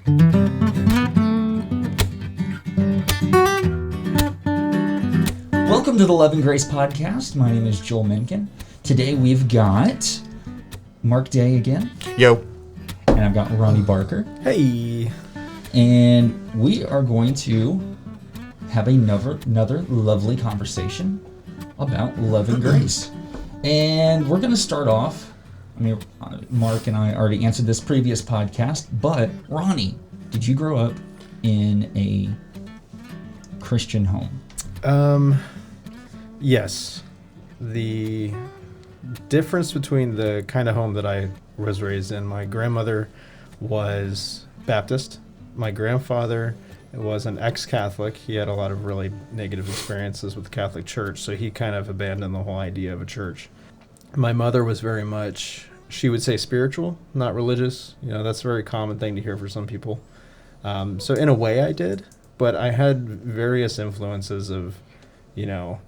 Welcome to the Love and Grace Podcast. My name is Joel Menken. Today we've got Mark Day again. Yo. And I've got Ronnie Barker. Hey. And we are going to have another lovely conversation about love and grace. And we're going to start off, Mark and I already answered this previous podcast, but Ronnie, did you grow up in a Christian home? Yes. The difference between the kind of home that I was raised in, my grandmother was Baptist. My grandfather was an ex-Catholic. He had a lot of really negative experiences with the Catholic Church, so he kind of abandoned the whole idea of a church. My mother was very much, she would say spiritual, not religious. You know, that's a very common thing to hear for some people. So in a way I did, but I had various influences of, you know,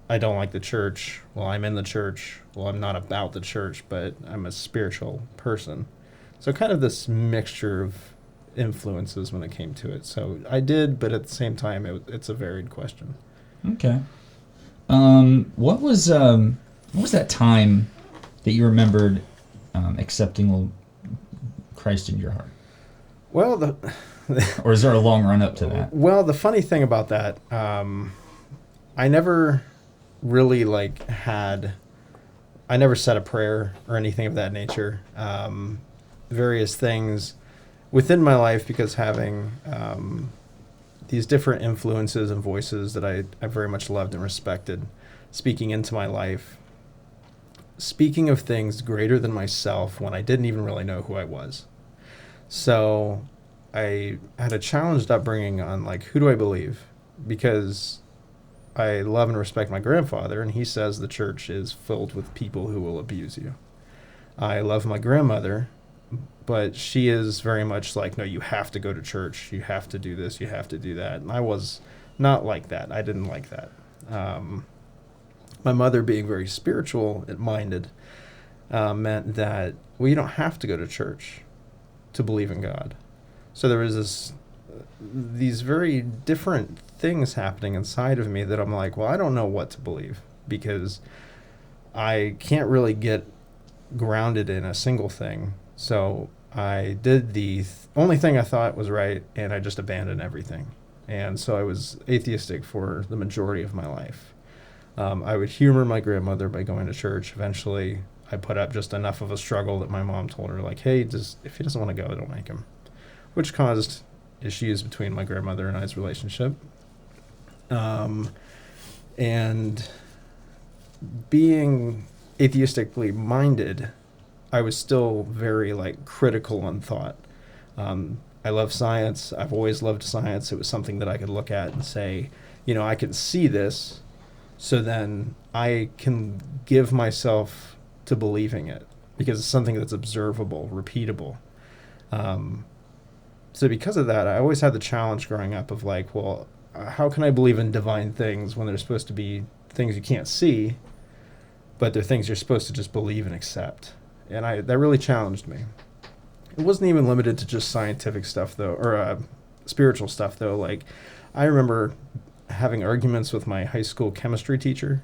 I don't like the church. Well, I'm in the church. Well, I'm not about the church, but I'm a spiritual person. So kind of this mixture of influences when it came to it. So I did, but at the same time, it's a varied question. Okay. What was that time that you remembered accepting Christ in your heart? Well, or is there a long run up to that? Well, the funny thing about that, I never really I never said a prayer or anything of that nature. Various things within my life, because having these different influences and voices that I very much loved and respected, speaking into my life, speaking of things greater than myself when I didn't even really know who I was. So I had a challenged upbringing on who do I believe? Because I love and respect my grandfather, and he says the church is filled with people who will abuse you. I love my grandmother, but she is very much no, you have to go to church, you have to do this, you have to do that. And I was not like that. I didn't like that. My mother, being very spiritual minded, meant that, well, you don't have to go to church to believe in God. So there was these very different things happening inside of me that I'm well, I don't know what to believe, because I can't really get grounded in a single thing. So I did the only thing I thought was right, and I just abandoned everything. And so I was atheistic for the majority of my life. I would humor my grandmother by going to church. Eventually, I put up just enough of a struggle that my mom told her, hey, if he doesn't want to go, don't make him, which caused issues between my grandmother and I's relationship. And being atheistically minded, I was still very critical on thought. I love science. I've always loved science. It was something that I could look at and say, I can see this, so then I can give myself to believing it, because it's something that's observable, repeatable. So because of that, I always had the challenge growing up of well, how can I believe in divine things when they're supposed to be things you can't see, but they're things you're supposed to just believe and accept? And that really challenged me. It wasn't even limited to just scientific stuff, though, or spiritual stuff, though. I remember having arguments with my high school chemistry teacher,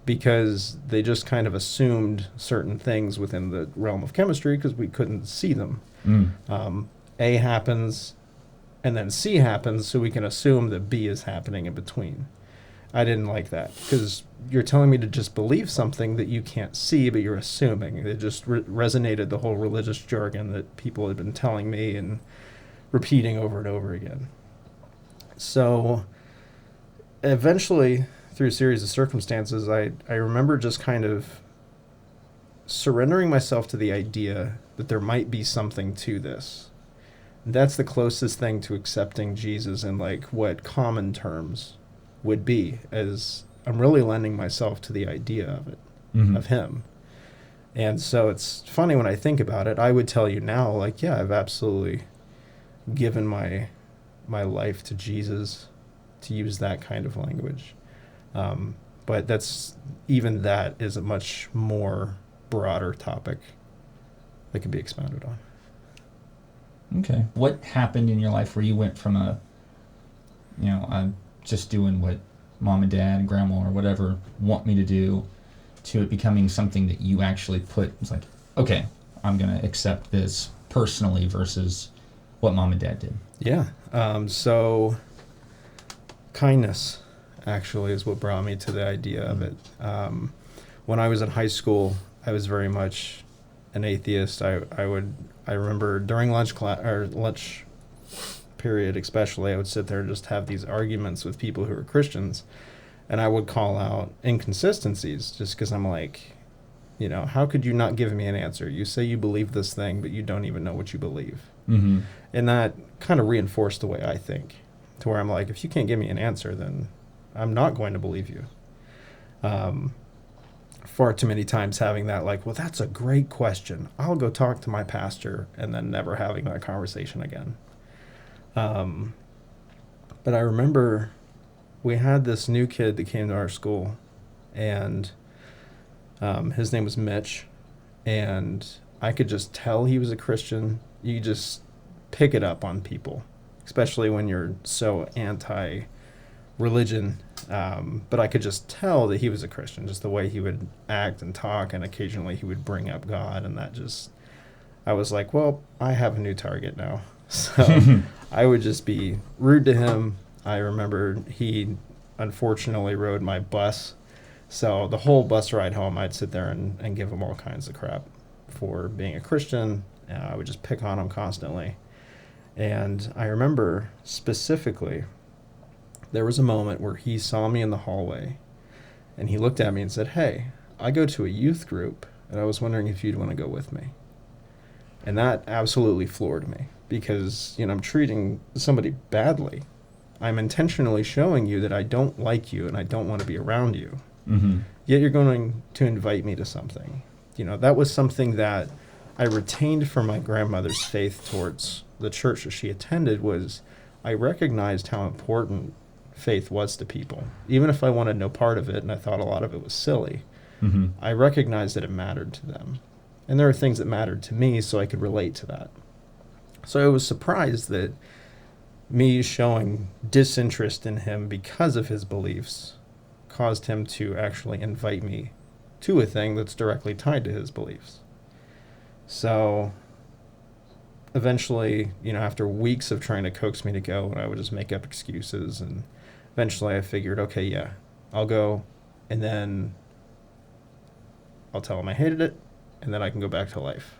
because they just kind of assumed certain things within the realm of chemistry because we couldn't see them. A happens, and then C happens, so we can assume that B is happening in between. I didn't like that, because you're telling me to just believe something that you can't see, but you're assuming. It just resonated the whole religious jargon that people had been telling me and repeating over and over again. So eventually, through a series of circumstances, I remember just kind of surrendering myself to the idea that there might be something to this. That's the closest thing to accepting Jesus in what common terms would be, as I'm really lending myself to the idea of it, of him. And so it's funny when I think about it. I would tell you now, yeah, I've absolutely given my life to Jesus, to use that kind of language. But that is a much more broader topic that can be expounded on. Okay. What happened in your life where you went from I'm just doing what mom and dad and grandma or whatever want me to do, to it becoming something that you actually it's like, okay, I'm going to accept this personally versus what mom and dad did? Yeah. So kindness actually is what brought me to the idea of it. When I was in high school, I was very much an atheist. I remember during lunch period especially, I would sit there and just have these arguments with people who were Christians, and I would call out inconsistencies just because I'm like, how could you not give me an answer? You say you believe this thing, but you don't even know what you believe. Mm-hmm. And that kind of reinforced the way I think, to where I'm like, if you can't give me an answer, then I'm not going to believe you. Far too many times having that, like, well, that's a great question, I'll go talk to my pastor, and then never having that conversation again. But I remember we had this new kid that came to our school, and his name was Mitch, and I could just tell he was a Christian. You just pick it up on people, especially when you're so anti-religion. But I could just tell that he was a Christian, just the way he would act and talk, and occasionally he would bring up God, and I was like, well, I have a new target now. So I would just be rude to him. I remember he unfortunately rode my bus. So the whole bus ride home, I'd sit there and give him all kinds of crap for being a Christian. I would just pick on him constantly. And I remember specifically, there was a moment where he saw me in the hallway, and he looked at me and said, hey, I go to a youth group, and I was wondering if you'd want to go with me. And that absolutely floored me, because, I'm treating somebody badly. I'm intentionally showing you that I don't like you and I don't want to be around you. Mm-hmm. Yet you're going to invite me to something. That was something that I retained from my grandmother's faith towards the church that she attended. Was I recognized how important faith was to people. Even if I wanted no part of it and I thought a lot of it was silly, Mm-hmm. I recognized that it mattered to them. And there are things that mattered to me, so I could relate to that. So I was surprised that me showing disinterest in him because of his beliefs caused him to actually invite me to a thing that's directly tied to his beliefs. So eventually, after weeks of trying to coax me to go, I would just make up excuses, and eventually I figured, okay, yeah, I'll go, and then I'll tell him I hated it, and then I can go back to life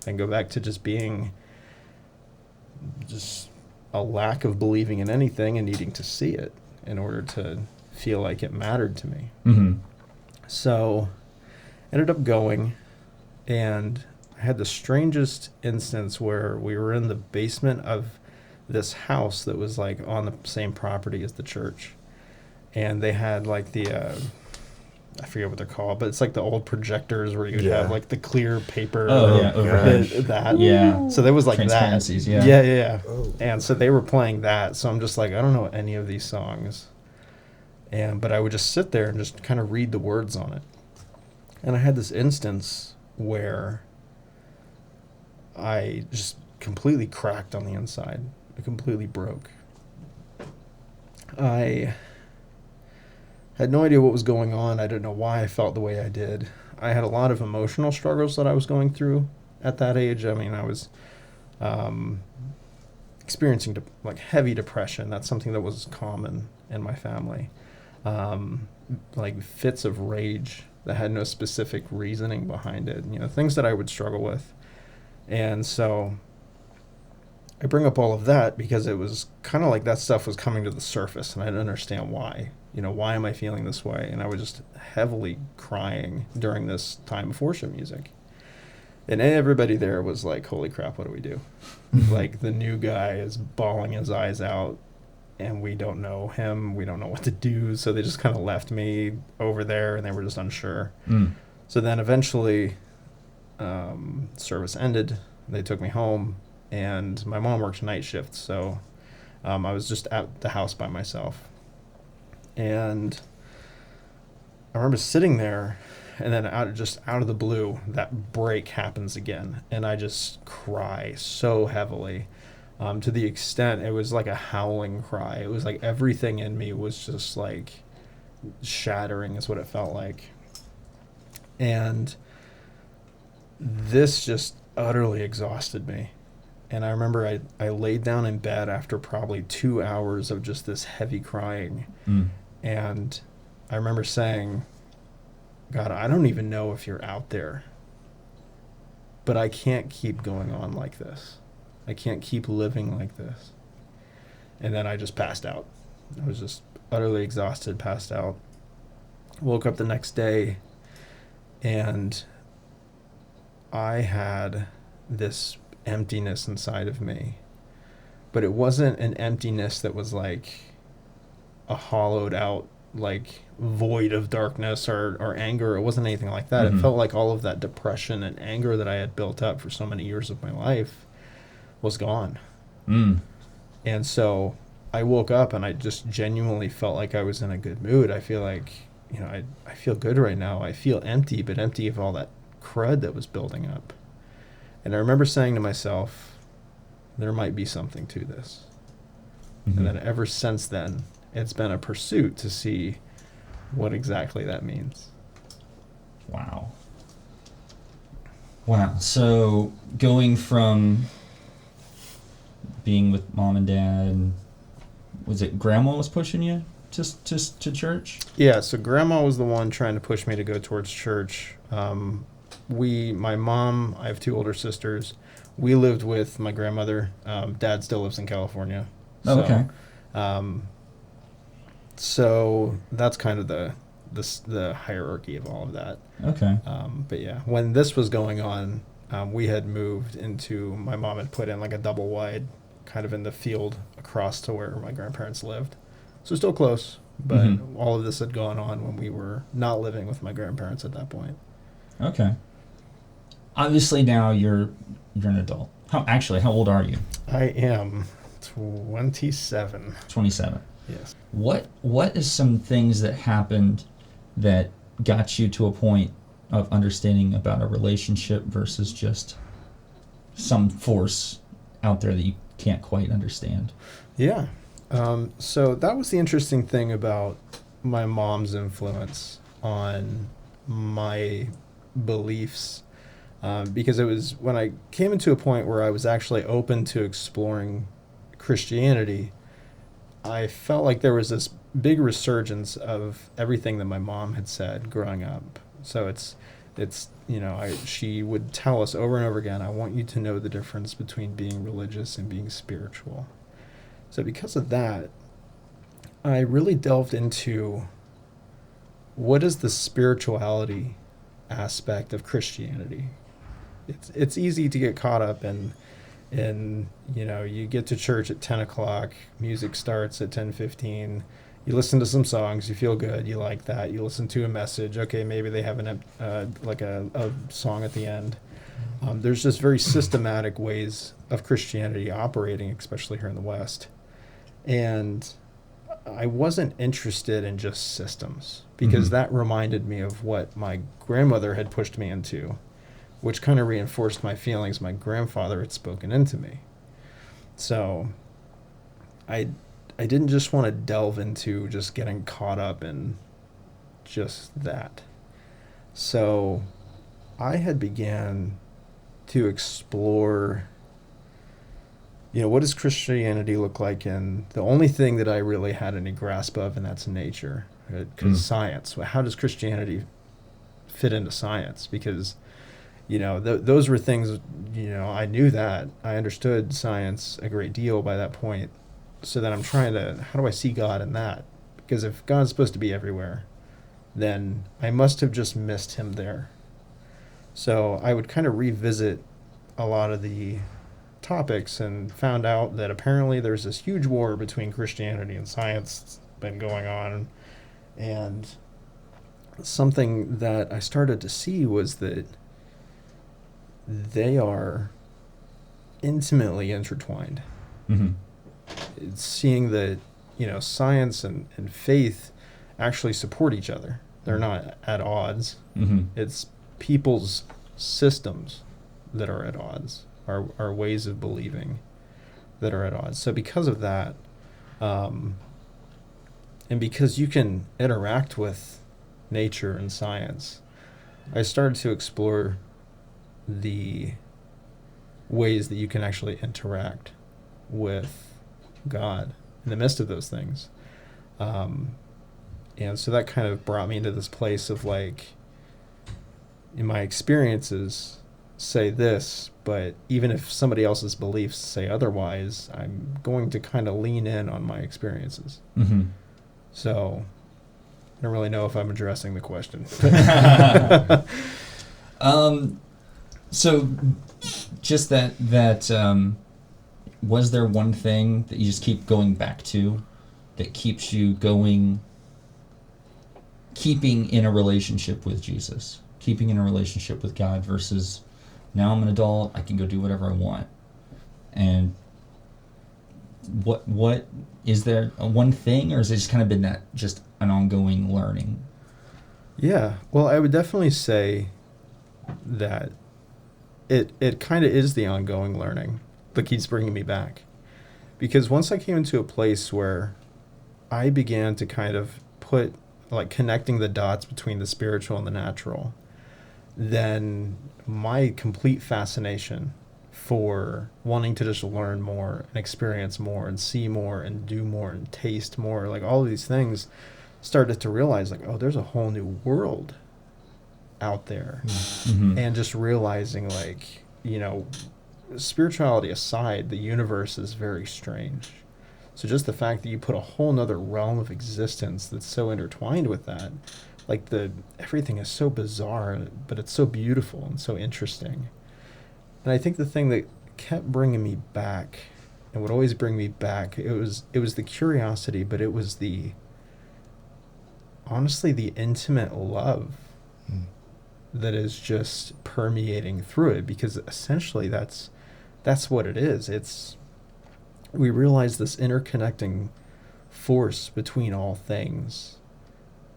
and go back to just being just a lack of believing in anything and needing to see it in order to feel like it mattered to me. Mm-hmm. So ended up going, and I had the strangest instance where we were in the basement of this house that was like on the same property as the church, and they had like the I forget what they're called, but it's like the old projectors where you would have like the clear paper. Oh, yeah, overhead. That. Yeah. So there was like that. Transparencies, yeah. Yeah. Oh. And so they were playing that. So I'm just like, I don't know any of these songs. But I would just sit there and just kind of read the words on it. And I had this instance where I just completely cracked on the inside. I completely broke. I had no idea what was going on. I didn't know why I felt the way I did. I had a lot of emotional struggles that I was going through at that age. I mean, I was experiencing like heavy depression. That's something that was common in my family. Like fits of rage that had no specific reasoning behind it. Things that I would struggle with. And so I bring up all of that because it was kind of like that stuff was coming to the surface, and I didn't understand why. Why am I feeling this way? And I was just heavily crying during this time of worship music. And everybody there was like, holy crap, what do we do? Like, the new guy is bawling his eyes out, and we don't know him. We don't know what to do. So they just kind of left me over there, and they were just unsure. So then eventually service ended. They took me home, and my mom worked night shift. So I was just at the house by myself. And I remember sitting there And then out of the blue, that break happens again. And I just cry so heavily, to the extent it was like a howling cry. It was like everything in me was just like shattering is what it felt like. And this just utterly exhausted me. And I remember I laid down in bed after probably 2 hours of just this heavy crying. And I remember saying, God, I don't even know if you're out there, but I can't keep going on like this. I can't keep living like this. And then I just passed out. I was just utterly exhausted, passed out. Woke up the next day, and I had this emptiness inside of me. But it wasn't an emptiness that was like a hollowed out, like void of darkness or anger. It wasn't anything like that. It felt like all of that depression and anger that I had built up for so many years of my life was gone. And so I woke up and I just genuinely felt like I was in a good mood. I feel like, I feel good right now. I feel empty, but empty of all that crud that was building up. And I remember saying to myself, there might be something to this. And then ever since then, it's been a pursuit to see what exactly that means. Wow. So going from being with mom and dad, was it grandma was pushing you to church? Yeah, so grandma was the one trying to push me to go towards church. My mom, I have 2 older sisters. We lived with my grandmother. Dad still lives in California. Oh, okay. So that's kind of the hierarchy of all of that. Okay. But yeah, when this was going on, we had moved into, my mom had put in like a double wide kind of in the field across to where my grandparents lived. So still close, but all of this had gone on when we were not living with my grandparents at that point. Okay. Obviously now you're an adult. How old are you? I am 27. 27. Yes. What is some things that happened that got you to a point of understanding about a relationship versus just some force out there that you can't quite understand? Yeah. So that was the interesting thing about my mom's influence on my beliefs, because it was when I came into a point where I was actually open to exploring Christianity, I felt like there was this big resurgence of everything that my mom had said growing up. So it's she would tell us over and over again, I want you to know the difference between being religious and being spiritual. So because of that, I really delved into what is the spirituality aspect of Christianity. It's easy to get caught up in you get to church at 10 o'clock, music starts at 10:15, you listen to some songs, you feel good, you like that, you listen to a message, okay, maybe they have a song at the end. There's just very systematic ways of Christianity operating, especially here in the West. And I wasn't interested in just systems, because that reminded me of what my grandmother had pushed me into, which kind of reinforced my feelings my grandfather had spoken into me. So I didn't just want to delve into just getting caught up in just that. So I had began to explore, what does Christianity look like? And the only thing that I really had any grasp of, and that's nature, because science. How does Christianity fit into science? Because those were things, I knew that. I understood science a great deal by that point. So then I'm trying to, how do I see God in that? Because if God's supposed to be everywhere, then I must have just missed him there. So I would kind of revisit a lot of the topics and found out that apparently there's this huge war between Christianity and science that's been going on. And something that I started to see was that they are intimately intertwined. It's seeing that, science and faith actually support each other. They're not at odds. Mm-hmm. It's people's systems that are at odds, our ways of believing that are at odds. So because of that, and because you can interact with nature and science, I started to explore the ways that you can actually interact with God in the midst of those things. And so that kind of brought me into this place of like, in my experiences say this, but even if somebody else's beliefs say otherwise, I'm going to kind of lean in on my experiences. Mm-hmm. So I don't really know if I'm addressing the question. So just that was there one thing that you just keep going back to that keeps you going, keeping in a relationship with Jesus, keeping in a relationship with God versus now I'm an adult, I can go do whatever I want? And what is there one thing, or has it just kind of been that just an ongoing learning? Yeah, well, I would definitely say that it kind of is the ongoing learning that keeps bringing me back. Because once I came into a place where I began to kind of put, like, connecting the dots between the spiritual and the natural, then my complete fascination for wanting to just learn more and experience more and see more and do more and taste more, like all of these things, started to realize, like, oh, there's a whole new world out there. Mm-hmm. And just realizing, like, you know, spirituality aside, the universe is very strange. So just the fact that you put a whole nother realm of existence that's so intertwined with that, like, everything is so bizarre, but it's so beautiful and so interesting. And I think the thing that kept bringing me back and would always bring me back, it was the curiosity, but it was honestly the intimate love that is just permeating through it, because essentially that's what it is. We realize this interconnecting force between all things.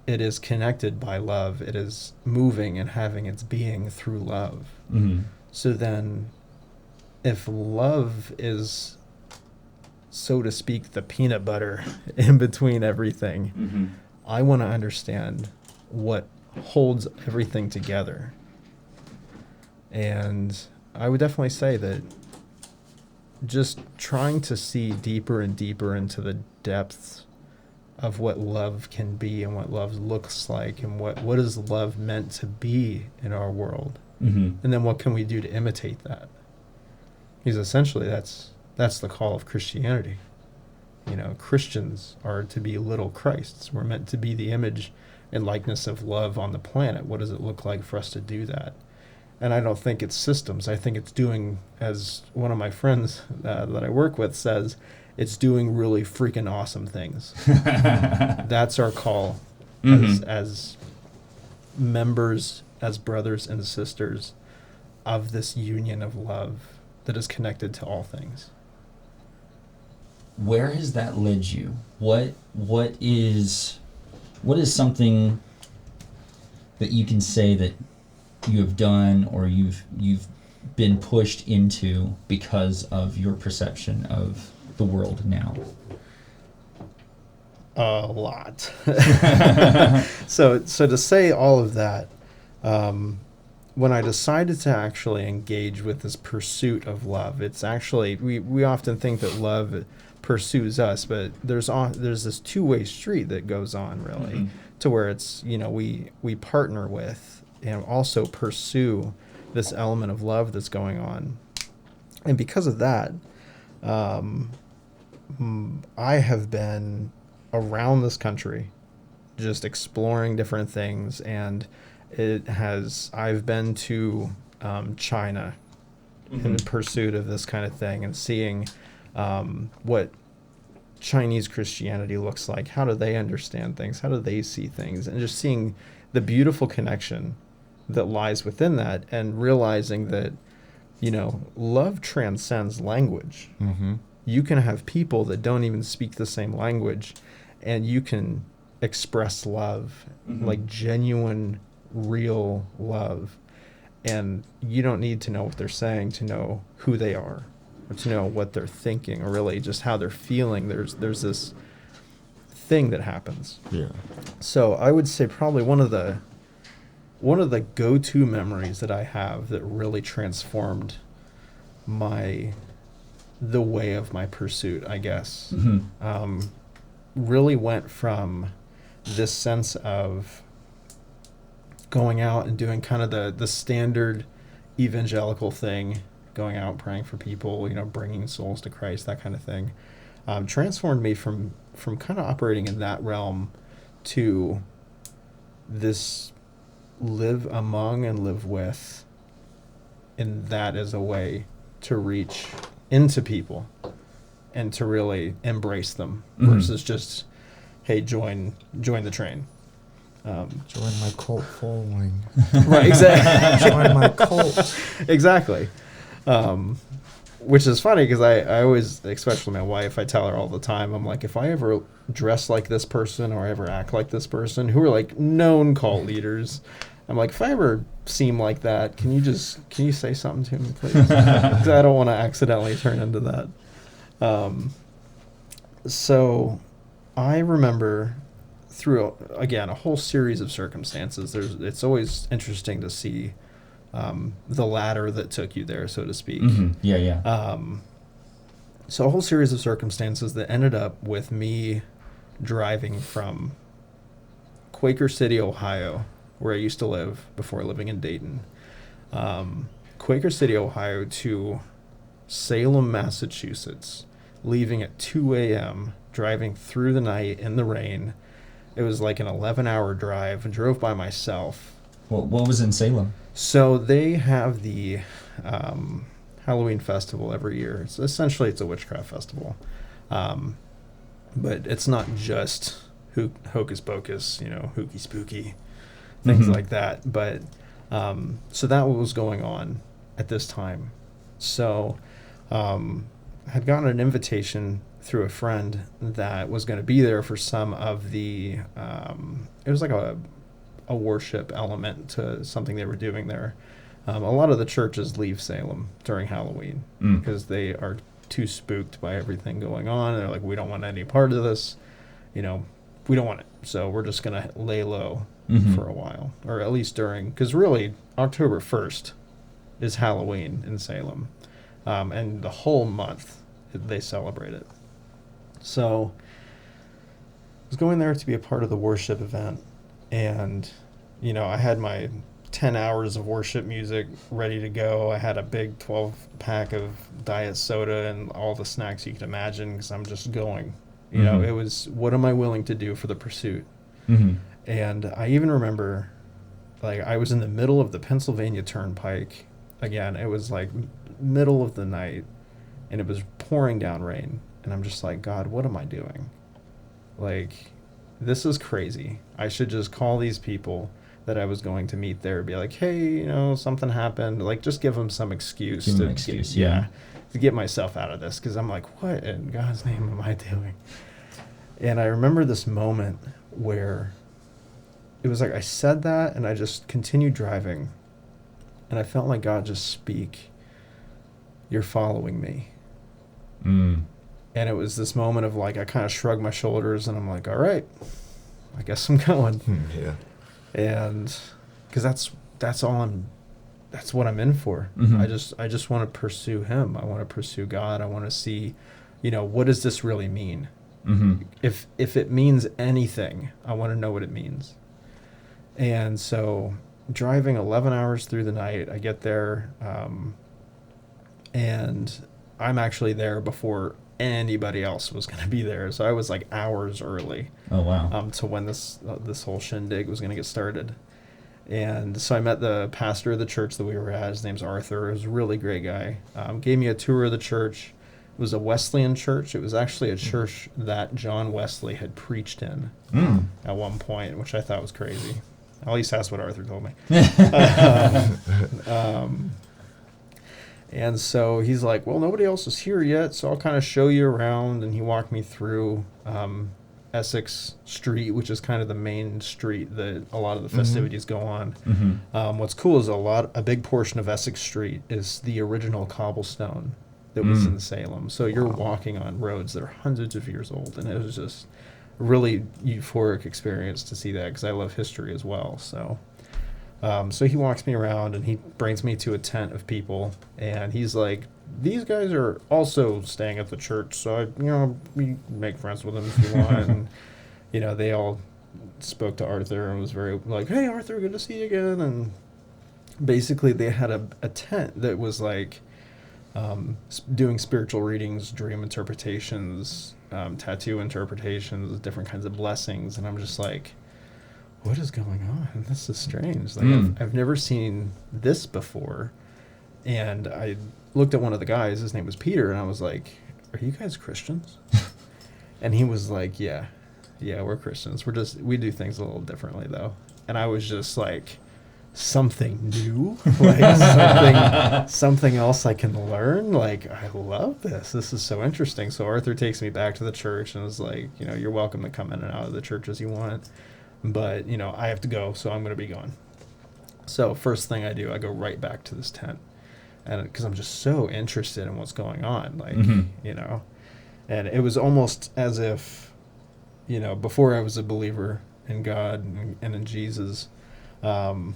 It is connected by love. It is moving and having its being through love. Mm-hmm. So then, if love is, so to speak, the peanut butter in between everything, Mm-hmm. I want to understand what holds everything together. And I would definitely say that just trying to see deeper and deeper into the depths of what love can be and what love looks like and what is love meant to be in our world. Mm-hmm. And then what can we do to imitate that? Because essentially that's the call of Christianity. You know, Christians are to be little Christs. We're meant to be the image and likeness of love on the planet. What does it look like for us to do that? And I don't think it's systems. I think it's doing, as one of my friends that I work with says, it's doing really freaking awesome things. That's our call as members, as brothers and sisters of this union of love that is connected to all things. Where has that led you? What is something that you can say that you have done or you've been pushed into because of your perception of the world now? A lot. So to say all of that, when I decided to actually engage with this pursuit of love, it's actually, we often think that love pursues us, but there's this two-way street that goes on, really, to where it's, you know, we partner with and also pursue this element of love that's going on. And because of that, I have been around this country just exploring different things, and I've been to China in pursuit of this kind of thing and seeing what Chinese Christianity looks like. How do they understand things? How do they see things? And just seeing the beautiful connection that lies within that, and realizing that, you know, love transcends language. Mm-hmm. You can have people that don't even speak the same language, and you can express love, Mm-hmm. like genuine, real love. And you don't need to know what they're saying to know who they are, or to know what they're thinking, or really just how they're feeling. There's this thing that happens. Yeah. So I would say probably one of the go-to memories that I have that really transformed the way of my pursuit, I guess, Mm-hmm. really went from this sense of going out and doing kind of the standard evangelical thing, going out praying for people, bringing souls to Christ, that kind of thing, transformed me from kind of operating in that realm to this live among and live with, and that is a way to reach into people and to really embrace them versus just, hey, join the train. Join my cult following. Right, exactly. Join my cult. Exactly. Which is funny because I always, especially my wife, I tell her all the time, I'm like, if I ever dress like this person or I ever act like this person, who are like known cult leaders, I'm like, if I ever seem like that, can you say something to me, please? Because I don't want to accidentally turn into that. So I remember through, again, a whole series of circumstances, it's always interesting to see the ladder that took you there, so to speak. Mm-hmm. Yeah. So a whole series of circumstances that ended up with me driving from Quaker City, Ohio, where I used to live before living in Dayton, Quaker City, Ohio, to Salem, Massachusetts, leaving at 2 a.m., driving through the night in the rain. It was like an 11-hour drive. I drove by myself. What was in Salem? So they have the Halloween festival every year. It's a witchcraft festival, but it's not just hocus pocus, hooky spooky, things like that. But so that was going on at this time. So I had gotten an invitation through a friend that was going to be there for some of the. It was like a worship element to something they were doing there. A lot of the churches leave Salem during Halloween because they are too spooked by everything going on. They're like, we don't want any part of this. We don't want it. So we're just going to lay low for a while, or at least because really October 1st is Halloween in Salem. And the whole month they celebrate it. So I was going there to be a part of the worship event. And, I had my 10 hours of worship music ready to go. I had a big 12-pack of diet soda and all the snacks you could imagine because I'm just going. It was, what am I willing to do for the pursuit? Mm-hmm. And I even remember, like, I was in the middle of the Pennsylvania Turnpike. Again, it was like middle of the night, and it was pouring down rain. And I'm just like, God, what am I doing? Like, this is crazy. I should just call these people that I was going to meet there, be like, hey, something happened. Like, just give them some excuse. To get myself out of this. Because I'm like, what in God's name am I doing? And I remember this moment where it was like I said that, and I just continued driving. And I felt like God just speak, you're following me. And it was this moment of like, I kind of shrugged my shoulders and I'm like, all right, I guess I'm going. Yeah. And because that's what I'm in for. I just want to pursue him. I want to pursue God. I want to see, what does this really mean? If it means anything, I want to know what it means. And so driving 11 hours through the night, I get there, and I'm actually there before anybody else was going to be there. So I was like hours early. Oh, wow. To when this whole shindig was going to get started. And so I met the pastor of the church that we were at. His name's Arthur. He was a really great guy. Gave me a tour of the church. It was a Wesleyan church. It was actually a church that John Wesley had preached in at one point, which I thought was crazy. At least that's what Arthur told me. And so he's like, well, nobody else is here yet, so I'll kind of show you around. And he walked me through. Essex Street, which is kind of the main street that a lot of the festivities go on. What's cool is a big portion of Essex Street is the original cobblestone that was in Salem. So you're walking on roads that are hundreds of years old, and it was just a really euphoric experience to see that, because I love history as well. So so he walks me around, and he brings me to a tent of people, and he's like, these guys are also staying at the church, so we make friends with them if you want. And they all spoke to Arthur and was very like, hey Arthur, good to see you again. And basically they had a tent that was like doing spiritual readings, dream interpretations, tattoo interpretations, different kinds of blessings. And I'm just like, what is going on? This is strange. Like I've never seen this before. And I looked at one of the guys, his name was Peter, and I was like, are you guys Christians? And he was like, yeah, we're Christians. We do things a little differently though. And I was just like, something new? Like something else I can learn? Like, I love this. This is so interesting. So Arthur takes me back to the church and is like, you're welcome to come in and out of the church as you want. But, I have to go, so I'm going to be gone. So first thing I do, I go right back to this tent. And because I'm just so interested in what's going on, and it was almost as if, before I was a believer in God and in Jesus, I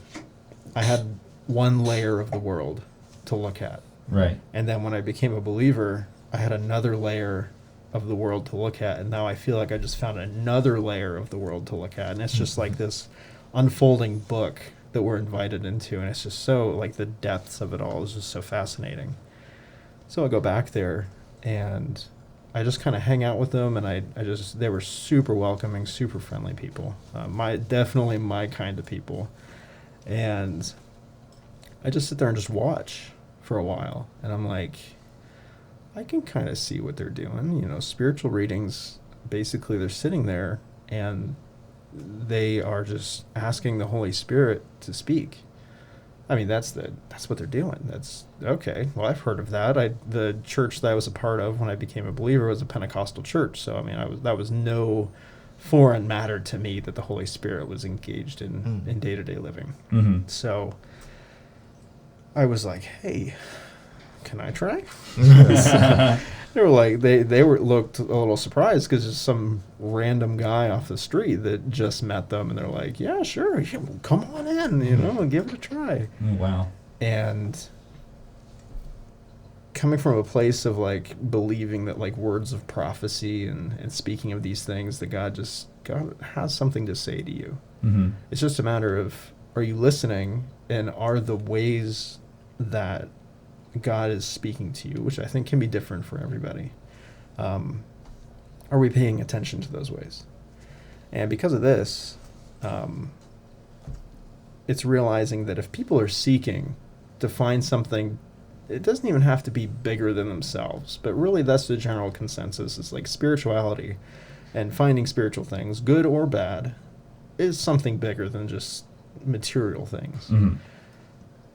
had one layer of the world to look at. Right. And then when I became a believer, I had another layer of the world to look at. And now I feel like I just found another layer of the world to look at. And it's just like this unfolding book that we're invited into, and it's just so, like, the depths of it all is just so fascinating. So I go back there, and I just kind of hang out with them, and they were super welcoming, super friendly people, definitely my kind of people. And I just sit there and just watch for a while, and I'm like, I can kind of see what they're doing. Spiritual readings, basically they're sitting there, and they are just asking the Holy Spirit to speak. I mean, that's what they're doing. That's okay. Well, I've heard of that. The church that I was a part of when I became a believer was a Pentecostal church. So I mean, that was no foreign matter to me that the Holy Spirit was engaged in day-to-day living. So I was like, hey, can I try? They were like, they looked a little surprised because there's some random guy off the street that just met them, and they're like, yeah, sure, come on in, and give it a try. Wow. And coming from a place of like believing that like words of prophecy and speaking of these things, that God has something to say to you. It's just a matter of, are you listening, and are the ways that God is speaking to you, which I think can be different for everybody, are we paying attention to those ways? And because of this, it's realizing that if people are seeking to find something, it doesn't even have to be bigger than themselves, but really that's the general consensus. It's like spirituality and finding spiritual things, good or bad, is something bigger than just material things.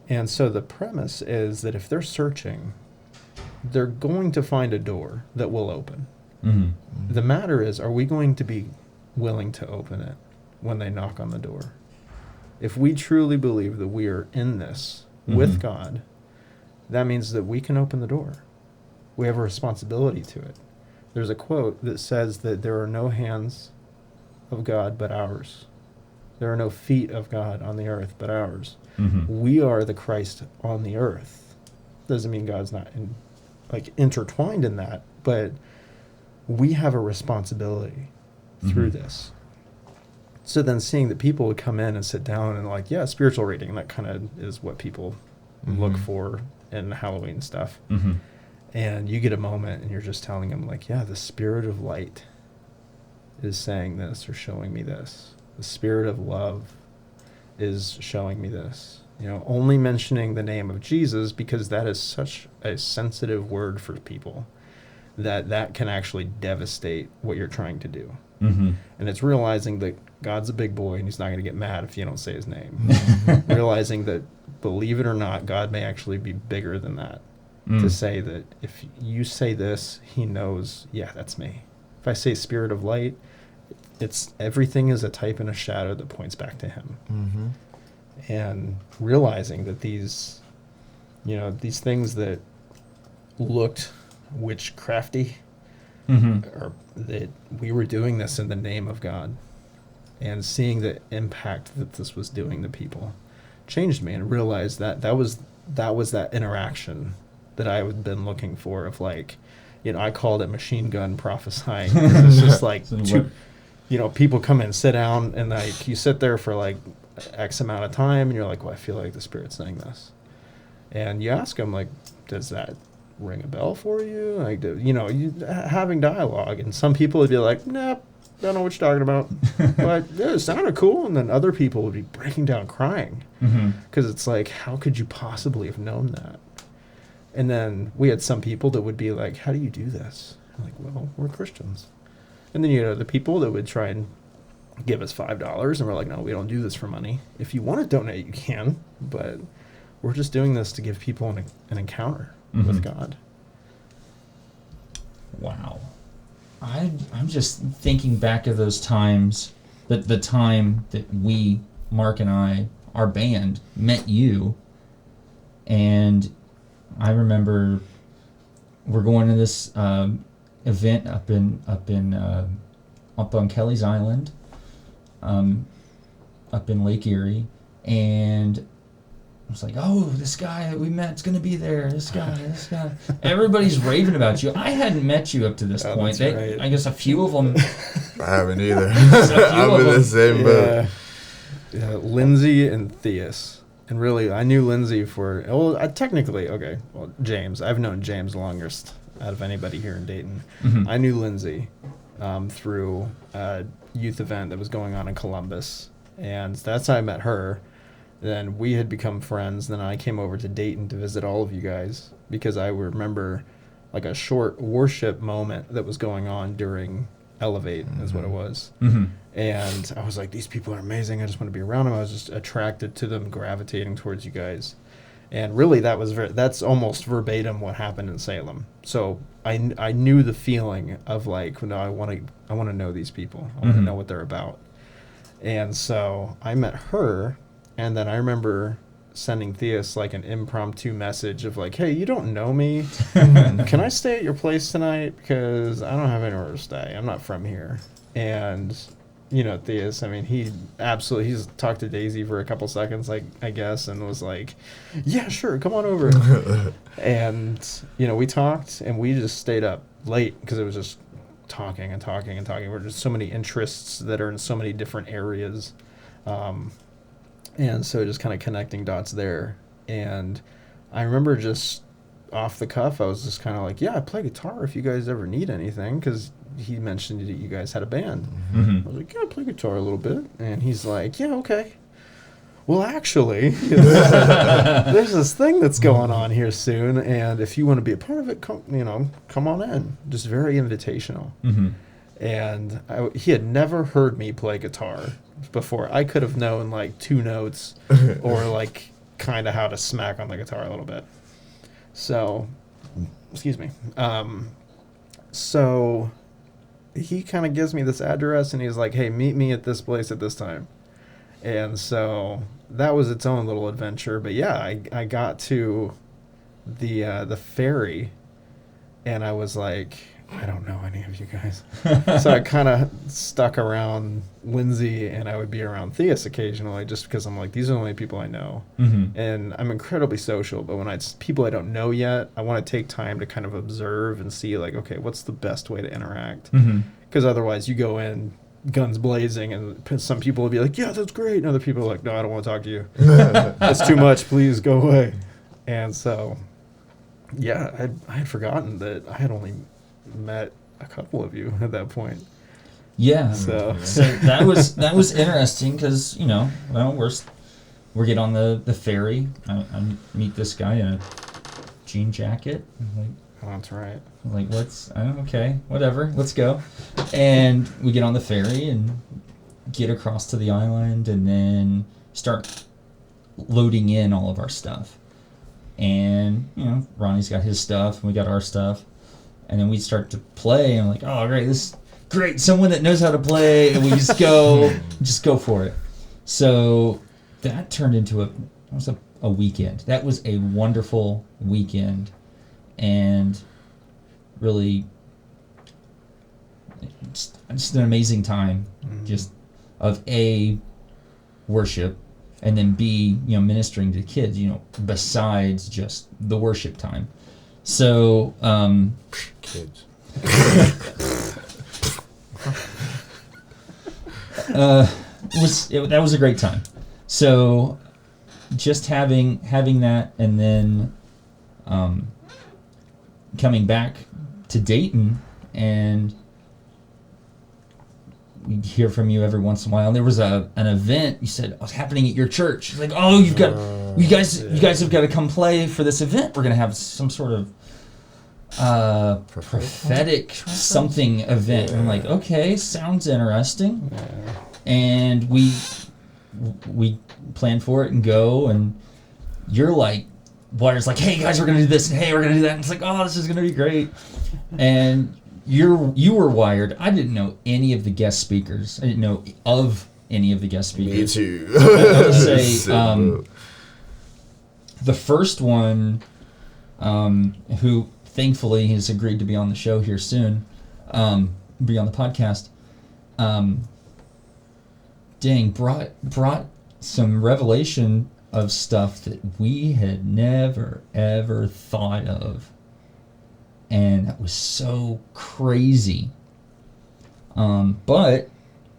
And so the premise is that if they're searching, they're going to find a door that will open. The matter is, are we going to be willing to open it when they knock on the door? If we truly believe that we are in this with God, that means that we can open the door. We have a responsibility to it. There's a quote that says that there are no hands of God but ours. There are no feet of God on the earth but ours. We are the Christ on the earth. Doesn't mean God's not intertwined in that, but we have a responsibility through this. So then seeing that people would come in and sit down and like, yeah, spiritual reading, that kind of is what people look for in Halloween stuff. And you get a moment and you're just telling them like, yeah, the Spirit of light is saying this or showing me this. The Spirit of love is showing me this. Only mentioning the name of Jesus, because that is such a sensitive word for people that can actually devastate what you're trying to do. And it's realizing that God's a big boy and he's not going to get mad if you don't say his name. Realizing that, believe it or not, God may actually be bigger than that. To say that if you say this, he knows, yeah, that's me. If I say Spirit of light, it's everything is a type and a shadow that points back to him. Mm-hmm. And realizing that these things that looked witchcrafty, or that we were doing this in the name of God, and seeing the impact that this was doing to people changed me, and realized that was that interaction that I had been looking for, of like, I called it machine gun prophesying. It's just like people come in, sit down, and like you sit there for like X amount of time, and you're like, well, I feel like the Spirit's saying this. And you ask them, like, does that ring a bell for you? Like, having dialogue. And some people would be like, nope, don't know what you're talking about. But yeah, it sounded cool. And then other people would be breaking down crying. Because it's like, how could you possibly have known that? And then we had some people that would be like, how do you do this? I'm like, well, we're Christians. And then, the people that would try and give us $5, and we're like, no, we don't do this for money. If you want to donate, you can, but we're just doing this to give people an encounter with God. Wow. I'm just thinking back of those times, the time that we, Mark and I, our band, met you, and I remember we're going to this event up on Kelly's Island, up in Lake Erie, and I was like, oh, this guy that we met's going to be there, this guy. Everybody's raving about you. I hadn't met you up to this point. Right. I guess a few of them. I haven't either. I'm in the same boat. Yeah, Lindsay and Theus. And really, I knew Lindsay James. I've known James longest out of anybody here in Dayton. I knew Lindsay through a youth event that was going on in Columbus. And that's how I met her. Then we had become friends. Then I came over to Dayton to visit all of you guys, because I remember like a short worship moment that was going on during Elevate, is what it was. And I was like, these people are amazing. I just want to be around them. I was just attracted to them, gravitating towards you guys. And really, that's almost verbatim what happened in Salem. So I knew the feeling of like, no, I want to know these people. I want to know what they're about. And so I met her. And then I remember sending Theus like an impromptu message of like, hey, you don't know me. Can I stay at your place tonight? Because I don't have anywhere to stay. I'm not from here. And, Theus, I mean, he's talked to Daisy for a couple seconds, like, I guess, and was like, yeah, sure, come on over. And, we talked, and we just stayed up late because it was just talking and talking and talking. We're just so many interests that are in so many different areas. And so just kind of connecting dots there. And I remember just off the cuff, I was just kind of like, yeah, I play guitar if you guys ever need anything, because he mentioned that you guys had a band. I was like, yeah, I play guitar a little bit. And he's like, yeah, okay. Well, actually, there's this thing that's going on here soon, and if you want to be a part of it, come on in. Just very invitational. And he had never heard me play guitar before. I could have known like 2 notes or like kind of how to smack on the guitar a little bit. So, excuse me. So he kind of gives me this address, and he's like, hey, meet me at this place at this time. And so that was its own little adventure. But yeah, I got to the ferry, and I was like, I don't know any of you guys. So I kind of stuck around Lindsay, and I would be around Theus occasionally, just because I'm like, these are the only people I know. And I'm incredibly social, but when it's people I don't know yet, I want to take time to kind of observe and see like, okay, what's the best way to interact? Because otherwise you go in guns blazing, and some people will be like, yeah, that's great. And other people are like, no, I don't want to talk to you. That's too much. Please go away. And so, yeah, I had forgotten that I had only met a couple of you at that point. Yeah. So that was interesting, because we get on the ferry. I meet this guy in a jean jacket. I'm like, oh, that's right. I'm like, okay, whatever, let's go. And we get on the ferry and get across to the island, and then start loading in all of our stuff. And Ronnie's got his stuff, and we got our stuff. And then we start to play, and I'm like, oh, great, this great, someone that knows how to play, and we just go for it. So that turned into a weekend. That was a wonderful weekend, and really just an amazing time, just of A, worship, and then B, ministering to kids, besides just the worship time. So, Kids. that was a great time. So, just having that, and then coming back to Dayton, and we hear from you every once in a while. And there was an event you said was happening at your church. It's like, oh, you guys have got to come play for this event. We're gonna have some sort of prophetic something event. And I'm like, okay, sounds interesting. And we plan for it and go, and you're like, Blair's like, hey guys, we're gonna do this, and hey, we're gonna do that. And it's like, oh, this is gonna be great. And you were wired. I didn't know any of the guest speakers. I didn't know of any of the guest speakers. Me too. I would say the first one, who thankfully has agreed to be on the show here soon, be on the podcast. Brought some revelation of stuff that we had never ever thought of. And that was so crazy. But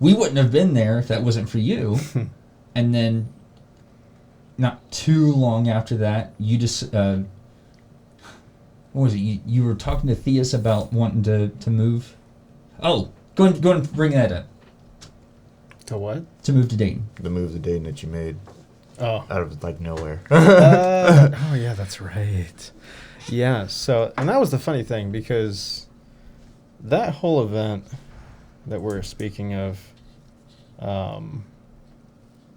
we wouldn't have been there if that wasn't for you. And then not too long after that, you just, what was it? You were talking to Theus about wanting to move. Oh, go and bring that up. To what? To move to Dayton. The move to Dayton that you made. Oh. Out of nowhere. Oh yeah, that's right. Yeah, so, and that was the funny thing, because that whole event that we're speaking of,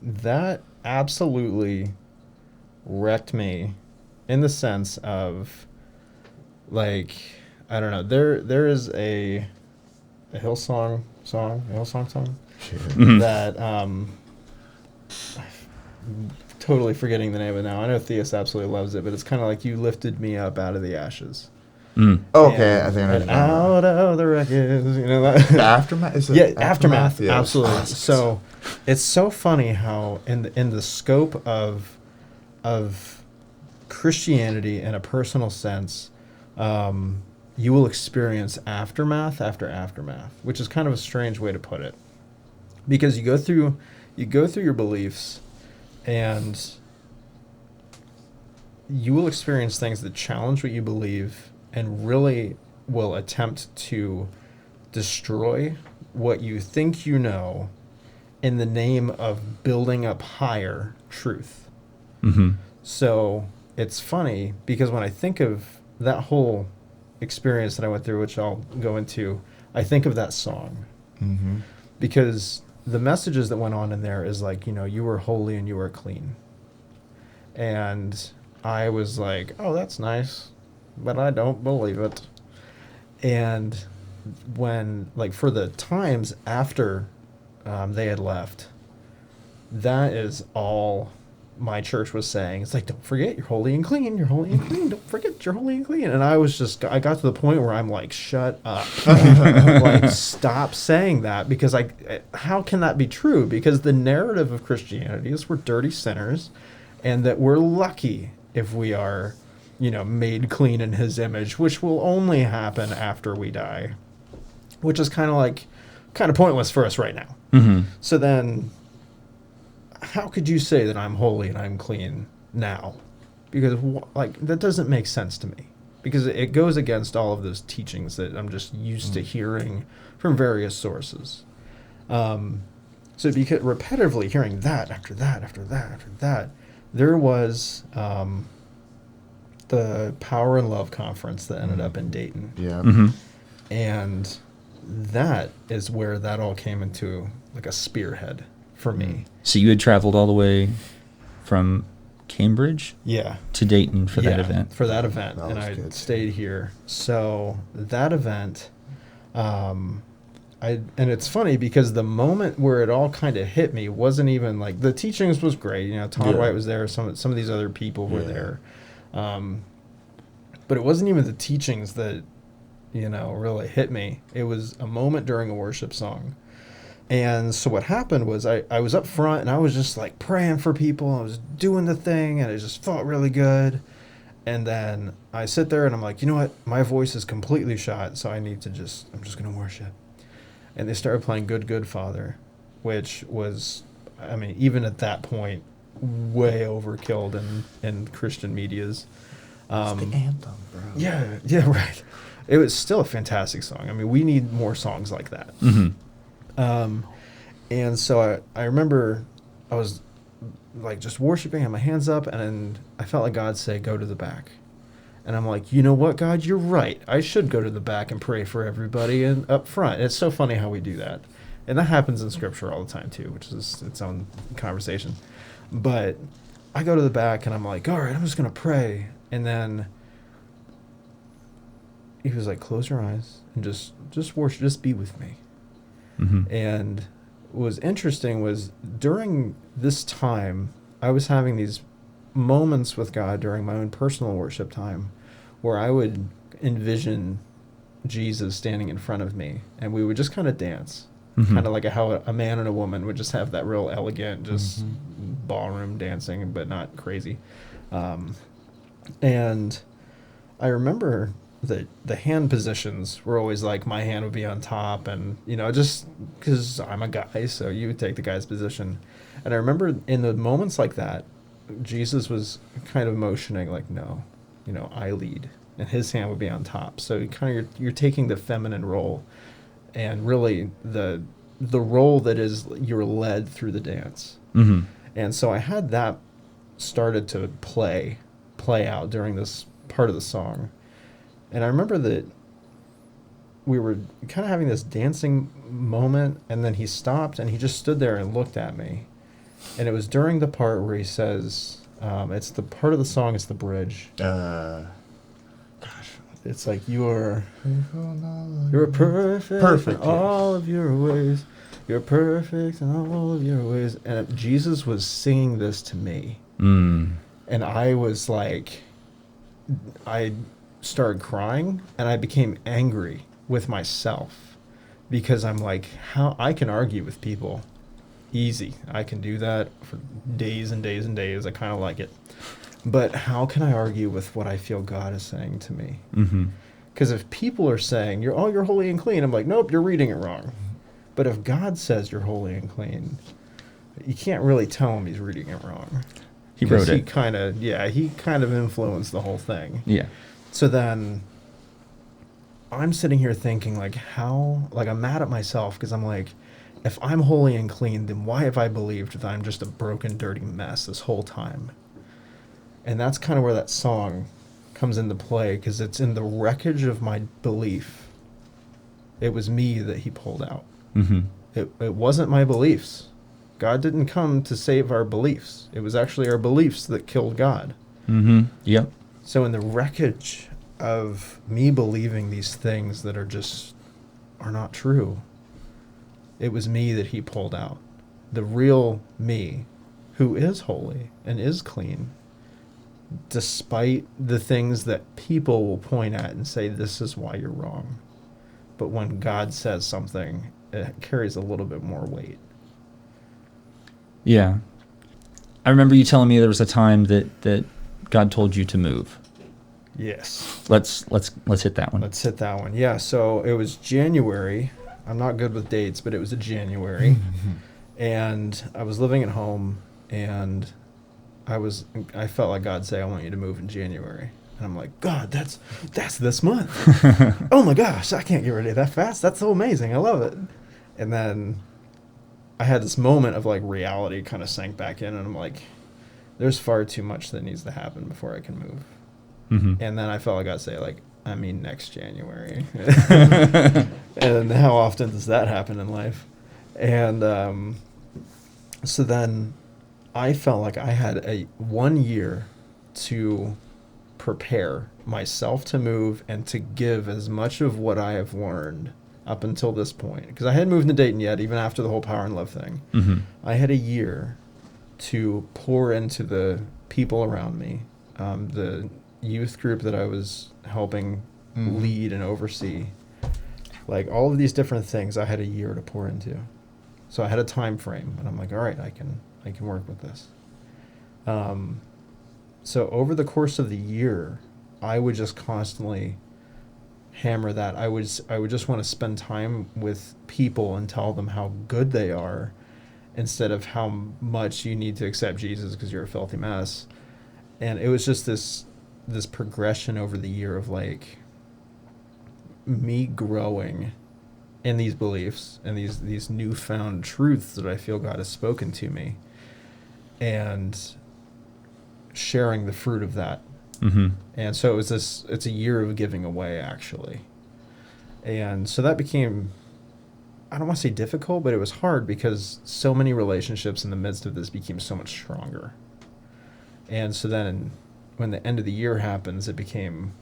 that absolutely wrecked me in the sense of, like, I don't know, there is a Hillsong song that, totally forgetting the name of it now. I know Theus absolutely loves it, but it's kind of like, you lifted me up out of the ashes. Okay, I think I know. Out of the wreckage, that. The Aftermath? Is it Aftermath. Yeah. Absolutely. Awesome. So it's so funny how in the scope of Christianity in a personal sense, you will experience aftermath after aftermath, which is kind of a strange way to put it, because you go through your beliefs, and you will experience things that challenge what you believe and really will attempt to destroy what you think you know in the name of building up higher truth. Mm-hmm. So it's funny, because when I think of that whole experience that I went through, which I'll go into, I think of that song. Mm-hmm. Because the messages that went on in there is like, you were holy and you were clean. And I was like, oh, that's nice, but I don't believe it. And when, like, for the times after they had left, that is all my church was saying. It's like, don't forget, you're holy and clean. You're holy and clean. Don't forget, you're holy and clean. And I got to the point where I'm like, shut up. Like, stop saying that, because how can that be true? Because the narrative of Christianity is we're dirty sinners, and that we're lucky if we are, made clean in his image, which will only happen after we die, which is kind of pointless for us right now. Mm-hmm. So then, how could you say that I'm holy and I'm clean now? Because that doesn't make sense to me, because it goes against all of those teachings that I'm just used to hearing from various sources. So because repetitively hearing that after that after that after that, there was the Power and Love conference that ended up in Dayton. Yeah. Mm-hmm. And that is where that all came into like a spearhead for me. So you had traveled all the way from Cambridge, to Dayton for that event. For that event, That and was I good. stayed here. So that event, and it's funny because the moment where it all kind of hit me wasn't even like the teachings was great. You know, Todd White was there. Some of these other people were there. But it wasn't even the teachings that, you know, really hit me. It was a moment during a worship song. And so what happened was I was up front and I was just like praying for people. I was doing the thing and it just felt really good. And then I sit there and I'm like, you know what? My voice is completely shot, so I'm just going to worship. And they started playing Good, Good Father, which was, I mean, even at that point, way overkilled in Christian medias. It's the anthem, bro. Yeah, right. It was still a fantastic song. I mean, we need more songs like that. And so I remember I was like just worshiping, had my hands up, and then I felt like God say, go to the back. And I'm like, you know what, God, you're right. I should go to the back and pray for everybody and up front. It's so funny how we do that. And that happens in Scripture all the time, too, which is its own conversation. But I go to the back, and I'm like, all right, I'm just going to pray. And then he was like, close your eyes and just worship, just be with me. And what was interesting was during this time, I was having these moments with God during my own personal worship time where I would envision Jesus standing in front of me and we would just kind of dance, kind of like how a man and a woman would just have that real elegant, just ballroom dancing, but not crazy. And I remember that the hand positions were always like my hand would be on top and, you know, just because I'm a guy, so you would take the guy's position. And I remember in the moments like that, Jesus was kind of motioning like, no, you know, I lead, and his hand would be on top. So you're taking the feminine role, and really the role that is you're led through the dance. And so I had that started to play out during this part of the song, and I remember that we were kind of having this dancing moment, and then he stopped and he just stood there and looked at me. And it was during the part where he says, it's the part of the song, it's the bridge. It's like, you're perfect in all of your ways. You're perfect in all of your ways. And Jesus was singing this to me. And I was like, I started crying and I became angry with myself because I'm like, how I can argue with people. Easy. I can do that for days and days and days. I kind of like it. But how can I argue with what I feel God is saying to me? Because if people are saying, you're holy and clean, I'm like, nope, you're reading it wrong. But if God says you're holy and clean, you can't really tell him he's reading it wrong. He wrote it. He kind of influenced the whole thing. Yeah. So then I'm sitting here thinking I'm mad at myself because I'm like, if I'm holy and clean, then why have I believed that I'm just a broken, dirty mess this whole time? And that's kind of where that song comes into play, because it's in the wreckage of my belief. It was me that he pulled out. It wasn't my beliefs. God didn't come to save our beliefs. It was actually our beliefs that killed God. Yep. So in the wreckage of me believing these things that are not true, it was me that he pulled out. The real me, who is holy and is clean, despite the things that people will point at and say, this is why you're wrong. But when God says something, it carries a little bit more weight. Yeah. I remember you telling me there was a time that God told you to move. Yes. Let's hit that one. Let's hit that one. Yeah, so it was January. I'm not good with dates, but it was a January. And I was living at home, and I felt like God say, I want you to move in January. And I'm like, God, that's this month. Oh my gosh, I can't get ready that fast. That's so amazing. I love it. And then I had this moment of like reality kind of sank back in, and I'm like, there's far too much that needs to happen before I can move. And then I felt like God say, like, I mean next January. And how often does that happen in life? And so then I felt like I had 1 year to prepare myself to move and to give as much of what I have learned up until this point, because I hadn't moved to Dayton yet, even after the whole Power and Love thing. Mm-hmm. I had a year to pour into the people around me, the youth group that I was helping lead and oversee. Like all of these different things, I had a year to pour into. So I had a time frame, and I'm like, all right, I can work with this. So over the course of the year, I would just constantly hammer that. I would just want to spend time with people and tell them how good they are, instead of how much you need to accept Jesus because you're a filthy mess. And it was just this progression over the year of like me growing in these beliefs and these newfound truths that I feel God has spoken to me, and sharing the fruit of that. Mm-hmm. And so it's a year of giving away, actually. And so that became, I don't want to say difficult, but it was hard because so many relationships in the midst of this became so much stronger. And so then when the end of the year happens, it became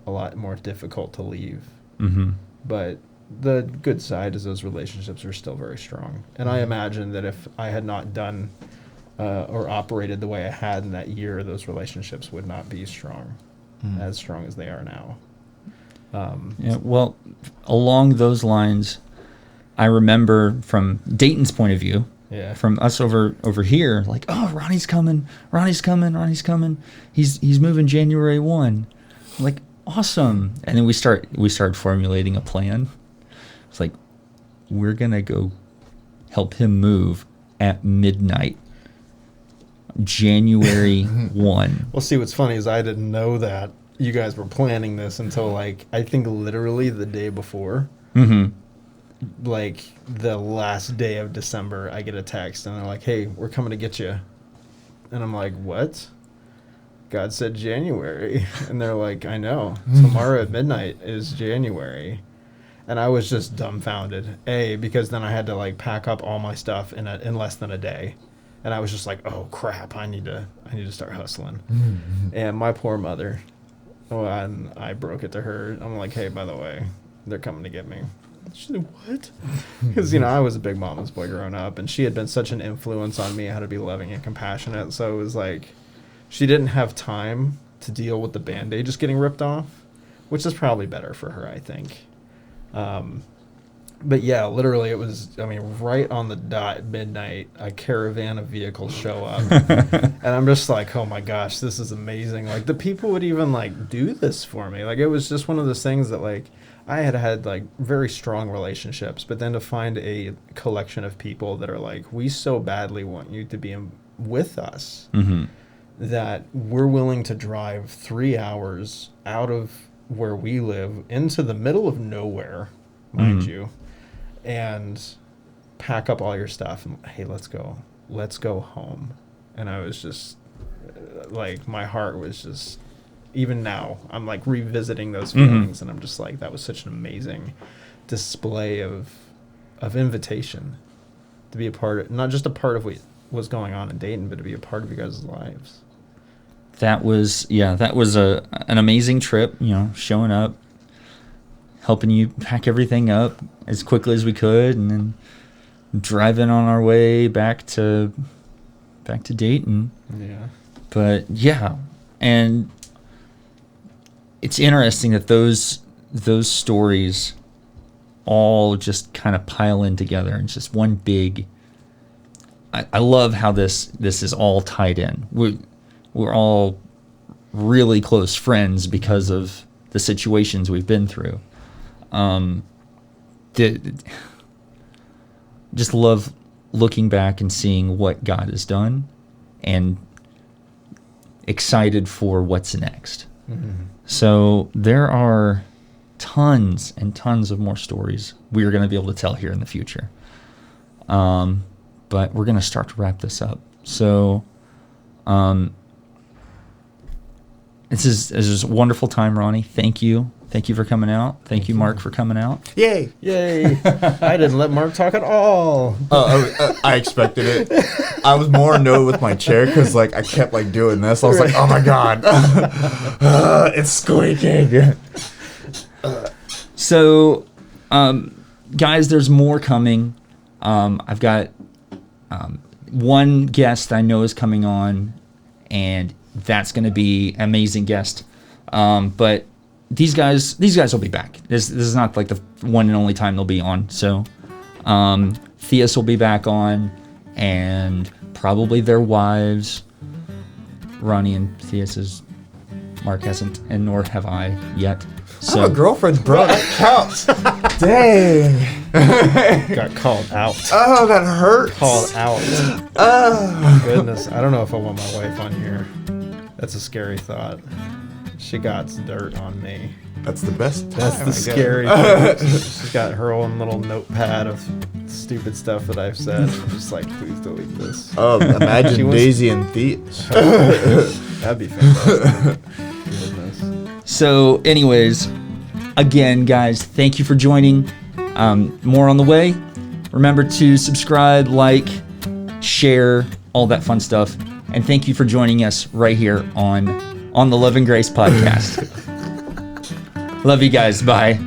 a lot more difficult to leave. Mm-hmm. But the good side is those relationships are still very strong. And I imagine that if I had not done or operated the way I had in that year, those relationships would not be as strong as they are now. Yeah, well, along those lines, I remember from Dayton's point of view, from us over here, like, oh, Ronnie's coming. He's moving January 1. I'm like, awesome. And then we started formulating a plan. It's like, we're gonna go help him move at midnight, January 1. Well, see, what's funny is I didn't know that you guys were planning this until, like, I think literally the day before. Mm-hmm. Like, the last day of December, I get a text, and they're like, hey, we're coming to get you. And I'm like, what? God said January. And they're like, I know. Tomorrow at midnight is January. And I was just dumbfounded. Because then I had to, like, pack up all my stuff in less than a day. And I was just like, oh, crap, I need to start hustling. Mm-hmm. And my poor mother, and I broke it to her. I'm like, hey, by the way, they're coming to get me. She said, what? Because, I was a big mama's boy growing up, and she had been such an influence on me how to be loving and compassionate. So it was like she didn't have time to deal with the Band-Aid just getting ripped off, which is probably better for her, I think. But yeah, literally it was, right on the dot, midnight, a caravan of vehicles show up. And I'm just like, oh my gosh, this is amazing. Like, the people would even, like, do this for me. Like, it was just one of those things that, like, I had, like, very strong relationships. But then to find a collection of people that are like, we so badly want you to be with us, mm-hmm. that we're willing to drive 3 hours out of where we live into the middle of nowhere, mind you, and pack up all your stuff and, hey, let's go home. And I was just like, my heart was just, even now I'm like revisiting those feelings, and I'm just like, that was such an amazing display of invitation to be a part of, not just a part of what was going on in Dayton, but to be a part of you guys' lives. That was an amazing trip, showing up, helping you pack everything up as quickly as we could, and then driving on our way back to Dayton. Yeah. But yeah, and it's interesting that those stories all just kind of pile in together. It's just one big. I love how this is all tied in. We're all really close friends because of the situations we've been through. Just love looking back and seeing what God has done, and excited for what's next. Mm-hmm. So there are tons and tons of more stories we are going to be able to tell here in the future. But we're going to start to wrap this up. So this is a wonderful time, Ronnie. Thank you. Thank you for coming out. Thank you, Mark, for coming out. Yay. I didn't let Mark talk at all. I expected it. I was more annoyed with my chair because, like, I kept, like, doing this. I was like, oh, my God. It's squeaking. So guys, there's more coming. I've got one guest I know is coming on, and that's going to be an amazing guest. But these guys will be back. This is not like the one and only time they'll be on. So Theus will be back on, and probably their wives, Ronnie and Theus's. Mark hasn't, and nor have I yet. So I have a girlfriend, bro. That counts. Dang. Got called out. Oh, that hurts. Called out. Oh. Goodness, I don't know if I want my wife on here. That's a scary thought. She got dirt on me. That's the best time. That's the scary thing. She's got her own little notepad of stupid stuff that I've said. I'm just like, please delete this. Oh, imagine She wants- Daisy and Theus. That'd be fantastic. Goodness. So, anyways, again, guys, thank you for joining. More on the way. Remember to subscribe, like, share, all that fun stuff. And thank you for joining us right here on the Love and Grace podcast. Love you guys. Bye.